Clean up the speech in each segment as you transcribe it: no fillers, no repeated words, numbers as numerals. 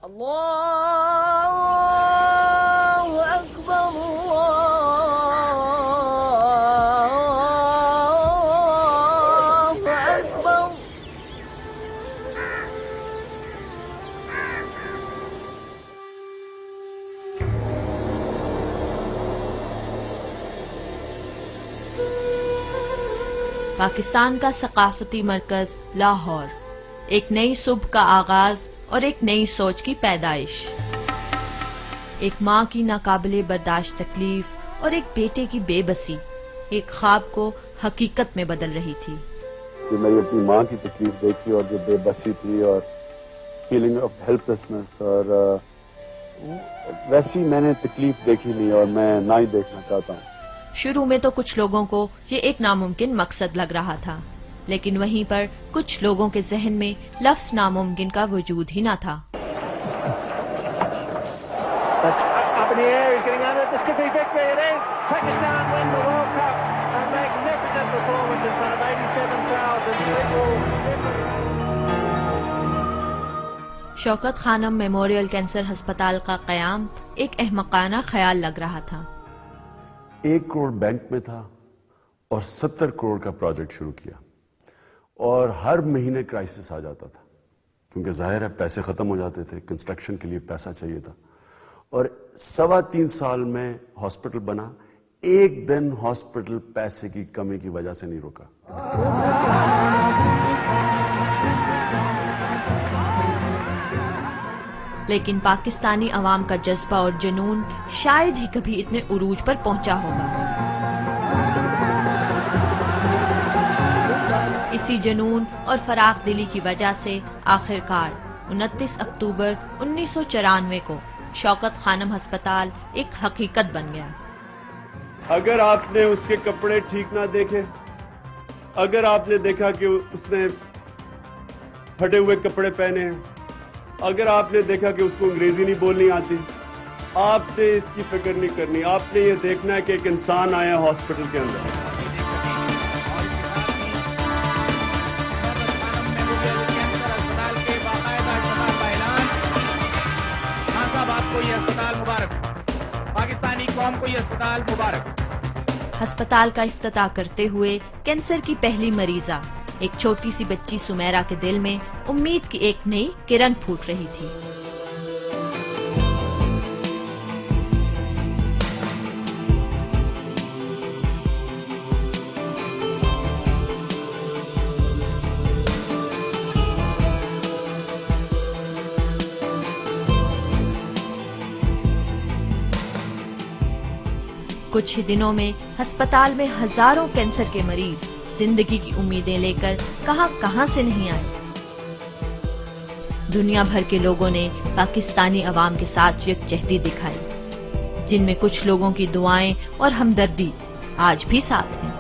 اللہ اکبر اللہ اکبر. پاکستان کا ثقافتی مرکز لاہور، ایک نئی صبح کا آغاز اور ایک نئی سوچ کی پیدائش. ایک ماں کی ناقابل برداشت تکلیف اور ایک بیٹے کی بے بسی ایک خواب کو حقیقت میں بدل رہی تھی. کہ میں اپنی ماں کی تکلیف دیکھی اور جو بے بسی تھی اور فیلنگ آف ہیلپلیسنس، اور ویسی میں نے تکلیف دیکھی نہیں اور میں نہ ہی دیکھنا چاہتا ہوں. شروع میں تو کچھ لوگوں کو یہ ایک ناممکن مقصد لگ رہا تھا، لیکن وہیں پر کچھ لوگوں کے ذہن میں لفظ ناممکن کا وجود ہی نہ تھا. شوکت خانم میموریل کینسر ہسپتال کا قیام ایک احمقانہ خیال لگ رہا تھا. 1 کروڑ بینک میں تھا اور 70 کروڑ کا پروجیکٹ شروع کیا، اور ہر مہینے کرائسس آ جاتا تھا کیونکہ ظاہر ہے پیسے ختم ہو جاتے تھے، کنسٹرکشن کے لیے پیسہ چاہیے تھا. اور 3.25 سال میں ہاسپٹل بنا. ایک دن ہاسپٹل پیسے کی کمی کی وجہ سے نہیں رکا. لیکن پاکستانی عوام کا جذبہ اور جنون شاید ہی کبھی اتنے عروج پر پہنچا ہوگا. اسی جنون اور فراخ دلی کی وجہ سے آخرکار 29 اکتوبر 1994 کو شوکت خانم ہسپتال ایک حقیقت بن گیا. اگر آپ نے اس کے کپڑے ٹھیک نہ دیکھے، اگر آپ نے دیکھا کہ اس نے پھٹے ہوئے کپڑے پہنے ہیں، اگر آپ نے دیکھا کہ اس کو انگریزی نہیں بولنی آتی، آپ نے اس کی فکر نہیں کرنی. آپ نے یہ دیکھنا ہے کہ ایک انسان آیا ہاسپٹل کے اندر. پاکستانی قوم کو یہ اسپتال مبارک. ہسپتال کا افتتاح کرتے ہوئے کینسر کی پہلی مریضہ ایک چھوٹی سی بچی سمیرا کے دل میں امید کی ایک نئی کرن پھوٹ رہی تھی. کچھ ہی دنوں میں ہسپتال میں ہزاروں کینسر کے مریض زندگی کی امیدیں لے کر کہاں کہاں سے نہیں آئے. دنیا بھر کے لوگوں نے پاکستانی عوام کے ساتھ یکجہتی دکھائی، جن میں کچھ لوگوں کی دعائیں اور ہمدردی آج بھی ساتھ ہیں.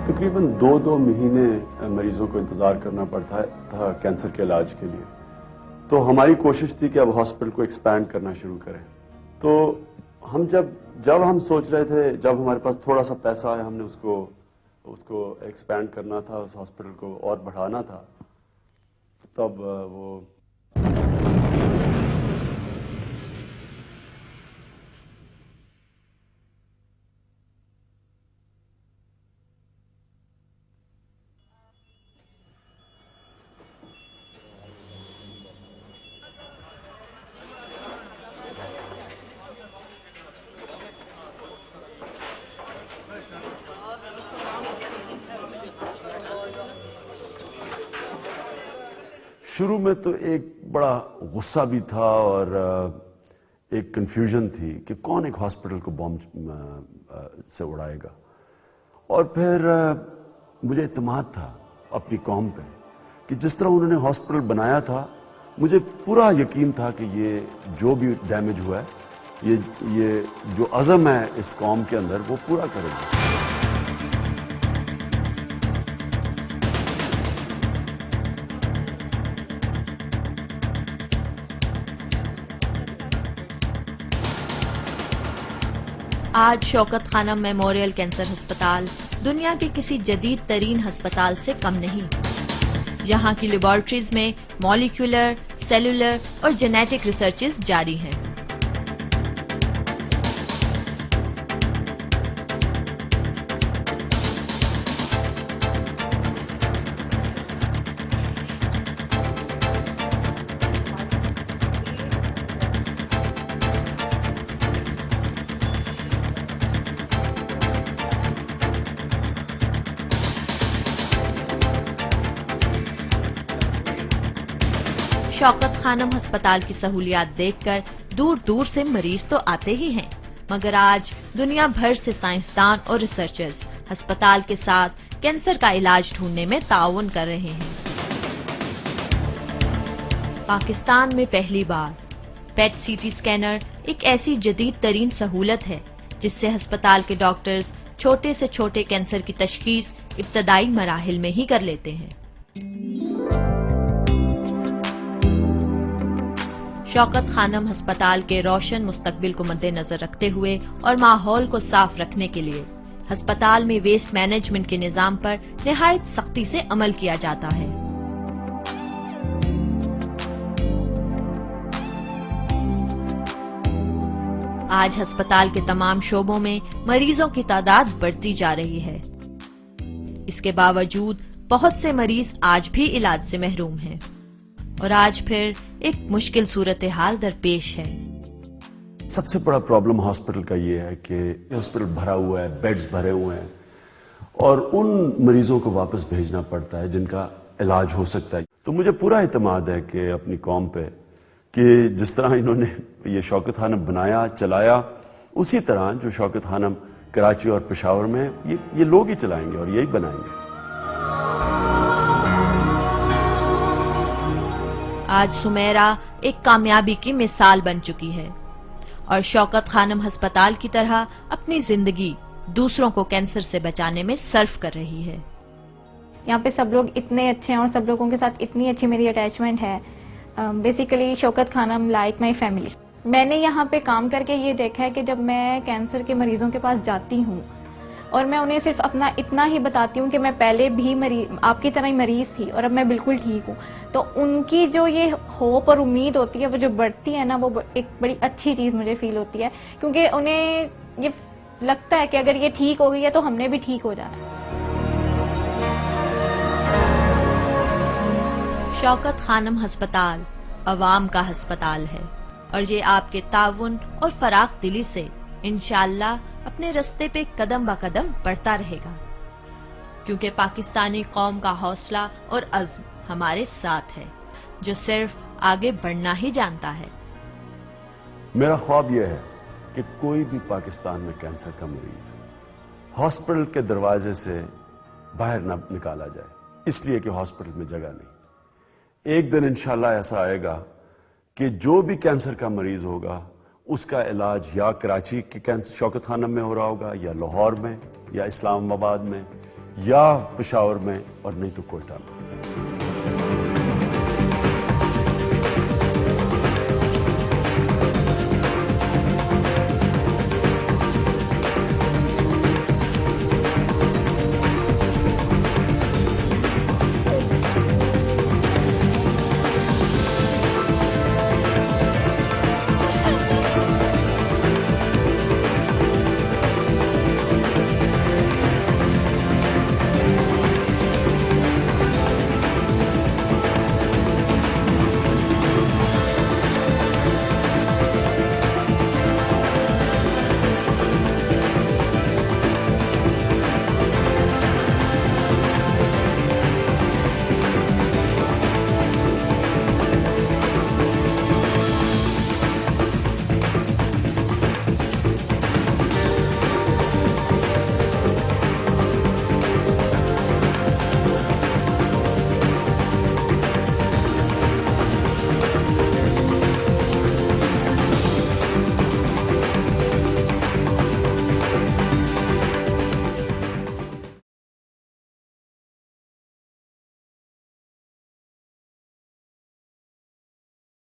تقریباً 2 مہینے مریضوں کو انتظار کرنا پڑتا تھا کینسر کے علاج کے لیے. تو ہماری کوشش تھی کہ اب ہاسپٹل کو ایکسپینڈ کرنا شروع کریں. تو ہم جب ہم سوچ رہے تھے، جب ہمارے پاس تھوڑا سا پیسہ آیا، ہم نے اس کو ایکسپینڈ کرنا تھا، اس ہاسپٹل کو اور بڑھانا تھا، تب وہ شروع میں تو ایک بڑا غصہ بھی تھا اور ایک کنفیوژن تھی کہ کون ایک ہاسپٹل کو بم سے اڑائے گا. اور پھر مجھے اعتماد تھا اپنی قوم پہ کہ جس طرح انہوں نے ہاسپٹل بنایا تھا، مجھے پورا یقین تھا کہ یہ جو بھی ڈیمیج ہوا ہے یہ جو عزم ہے اس قوم کے اندر وہ پورا کریں گے. آج شوکت خانم میموریل کینسر ہسپتال دنیا کے کسی جدید ترین ہسپتال سے کم نہیں. یہاں کی لیبارٹریز میں مالیکولر، سیلولر اور جینیٹک ریسرچز جاری ہیں. شوکت خانم ہسپتال کی سہولیات دیکھ کر دور دور سے مریض تو آتے ہی ہیں، مگر آج دنیا بھر سے سائنسدان اور ریسرچرز ہسپتال کے ساتھ کینسر کا علاج ڈھونڈنے میں تعاون کر رہے ہیں. پاکستان میں پہلی بار پیٹ سی ٹی اسکینر ایک ایسی جدید ترین سہولت ہے جس سے ہسپتال کے ڈاکٹرز چھوٹے سے چھوٹے کینسر کی تشخیص ابتدائی مراحل میں ہی کر لیتے ہیں. شوکت خانم ہسپتال کے روشن مستقبل کو مد نظر رکھتے ہوئے اور ماحول کو صاف رکھنے کے لیے ہسپتال میں ویسٹ مینجمنٹ کے نظام پر نہایت سختی سے عمل کیا جاتا ہے. آج ہسپتال کے تمام شعبوں میں مریضوں کی تعداد بڑھتی جا رہی ہے. اس کے باوجود بہت سے مریض آج بھی علاج سے محروم ہیں اور آج پھر ایک مشکل صورتحال درپیش ہے. سب سے بڑا پرابلم ہاسپٹل کا یہ ہے کہ ہاسپٹل بھرا ہوا ہے، بیڈز بھرے ہوئے ہیں اور ان مریضوں کو واپس بھیجنا پڑتا ہے جن کا علاج ہو سکتا ہے. تو مجھے پورا اعتماد ہے کہ اپنی قوم پہ کہ جس طرح انہوں نے یہ شوکت خانم بنایا چلایا، اسی طرح جو شوکت خانم کراچی اور پشاور میں یہ لوگ ہی چلائیں گے اور یہی بنائیں گے. آج سمیرا ایک کامیابی کی مثال بن چکی ہے اور شوکت خانم ہسپتال کی طرح اپنی زندگی دوسروں کو کینسر سے بچانے میں صرف کر رہی ہے. یہاں پہ سب لوگ اتنے اچھے ہیں اور سب لوگوں کے ساتھ اتنی اچھی میری اٹیچمنٹ ہے. Basically Shaukat Khanum like my family. میں نے یہاں پہ کام کر کے یہ دیکھا ہے کہ جب میں کینسر کے مریضوں کے پاس جاتی ہوں اور میں انہیں صرف اپنا اتنا ہی بتاتی ہوں کہ میں پہلے بھی آپ کی طرح ہی مریض تھی اور اب میں بالکل ٹھیک ہوں، تو ان کی جو یہ ہوپ اور امید ہوتی ہے وہ جو بڑھتی ہے نا، وہ ایک بڑی اچھی چیز مجھے فیل ہوتی ہے، کیونکہ انہیں یہ لگتا ہے کہ اگر یہ ٹھیک ہو گئی ہے تو ہم نے بھی ٹھیک ہو جانا ہے. شوکت خانم ہسپتال عوام کا ہسپتال ہے اور یہ آپ کے تعاون اور فراخ دلی سے انشاءاللہ اپنے رستے پہ قدم با قدم بڑھتا رہے گا، کیونکہ پاکستانی قوم کا حوصلہ اور عزم ہمارے ساتھ ہے جو صرف آگے بڑھنا ہی جانتا ہے. میرا خواب یہ ہے کہ کوئی بھی پاکستان میں کینسر کا مریض ہاسپٹل کے دروازے سے باہر نہ نکالا جائے، اس لیے کہ ہاسپٹل میں جگہ نہیں. ایک دن انشاءاللہ ایسا آئے گا کہ جو بھی کینسر کا مریض ہوگا اس کا علاج یا کراچی کے شوکت خانم میں ہو رہا ہوگا، یا لاہور میں، یا اسلام آباد میں، یا پشاور میں، اور نہیں تو کوئٹہ میں.